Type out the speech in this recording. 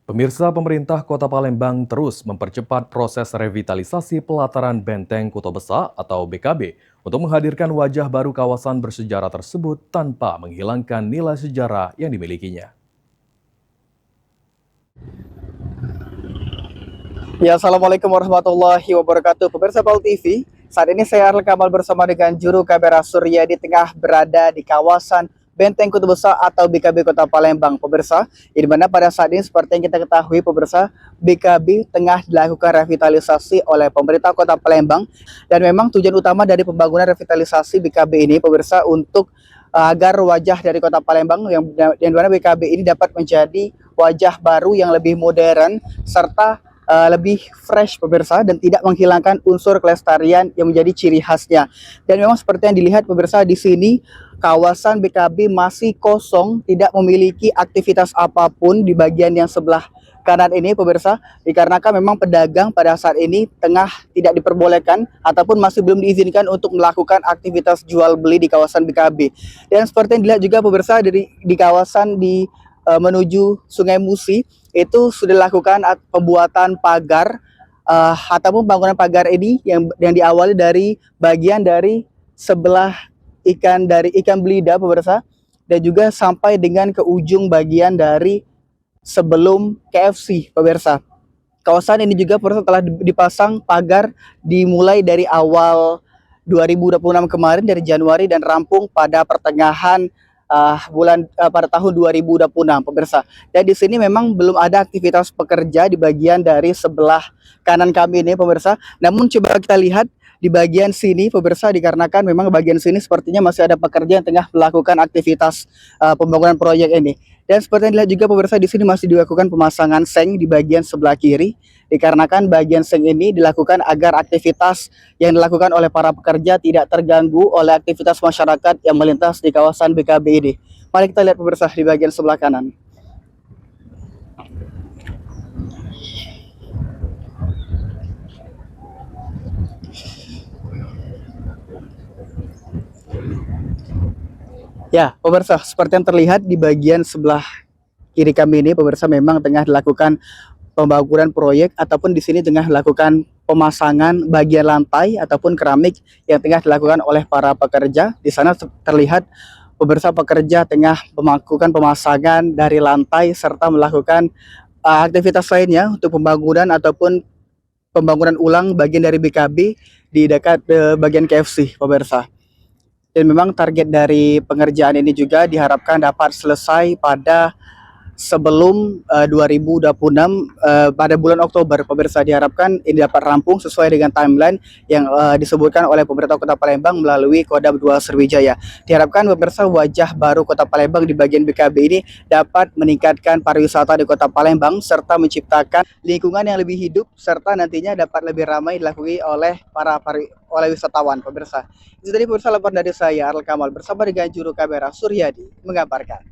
Pemirsa, pemerintah Kota Palembang terus mempercepat proses revitalisasi pelataran Benteng Kota Besar atau BKB untuk menghadirkan wajah baru kawasan bersejarah tersebut tanpa menghilangkan nilai sejarah yang dimilikinya. Ya, Assalamualaikum warahmatullahi wabarakatuh. Pemirsa Pal TV, saat ini saya Arel Kamal bersama dengan juru kamera Surya di tengah berada di kawasan Benteng Kota Besar atau BKB Kota Palembang. Pemirsa, di mana pada saat ini seperti yang kita ketahui, pemirsa, BKB tengah dilakukan revitalisasi oleh pemerintah Kota Palembang, dan memang tujuan utama dari pembangunan revitalisasi BKB ini, pemirsa, untuk agar wajah dari Kota Palembang yang mana BKB ini dapat menjadi wajah baru yang lebih modern serta lebih fresh, pemirsa, dan tidak menghilangkan unsur kelestarian yang menjadi ciri khasnya. Dan memang seperti yang dilihat, pemirsa, di sini kawasan BKB masih kosong, tidak memiliki aktivitas apapun di bagian yang sebelah kanan ini, pemirsa, dikarenakan memang pedagang pada saat ini tengah tidak diperbolehkan ataupun masih belum diizinkan untuk melakukan aktivitas jual beli di kawasan BKB. Dan seperti yang dilihat juga, pemirsa, di kawasan menuju Sungai Musi itu sudah dilakukan pembuatan pagar ataupun bangunan pagar ini yang diawali dari bagian dari sebelah ikan belida, pemirsa, dan juga sampai dengan ke ujung bagian dari sebelum KFC, pemirsa. Kawasan ini juga, pemirsa, telah dipasang pagar dimulai dari awal 2026 kemarin, dari Januari, dan rampung pada pertengahan pada tahun 2026, pemirsa. Dan di sini memang belum ada aktivitas pekerja di bagian dari sebelah kanan kami ini, pemirsa. Namun coba kita lihat di bagian sini, pemirsa, dikarenakan memang bagian sini sepertinya masih ada pekerja yang tengah melakukan aktivitas pembangunan proyek ini. Dan seperti yang dilihat juga, pemirsa, di sini masih dilakukan pemasangan seng di bagian sebelah kiri, dikarenakan bagian seng ini dilakukan agar aktivitas yang dilakukan oleh para pekerja tidak terganggu oleh aktivitas masyarakat yang melintas di kawasan BKB ini. Mari kita lihat, pemirsa, di bagian sebelah kanan. Ya, pemirsa, seperti yang terlihat di bagian sebelah kiri kami ini, pemirsa, memang tengah dilakukan pembangunan proyek ataupun di sini tengah dilakukan pemasangan bagian lantai ataupun keramik yang tengah dilakukan oleh para pekerja. Di sana terlihat, pemirsa, pekerja tengah melakukan pemasangan dari lantai serta melakukan aktivitas lainnya untuk pembangunan ataupun pembangunan ulang bagian dari BKB di dekat bagian KFC, pemirsa. Dan memang target dari pengerjaan ini juga diharapkan dapat selesai pada sebelum 2026 pada bulan Oktober, pemirsa. Diharapkan ini dapat rampung sesuai dengan timeline yang disebutkan oleh pemerintah Kota Palembang melalui Kodam 2 Sriwijaya. Diharapkan, pemirsa, wajah baru Kota Palembang di bagian BKB ini dapat meningkatkan pariwisata di Kota Palembang serta menciptakan lingkungan yang lebih hidup serta nantinya dapat lebih ramai dilalui oleh oleh wisatawan, pemirsa. Itu tadi, pemirsa, laporan dari saya Arel Kamal bersama dengan juru kamera Suryadi mengabarkan.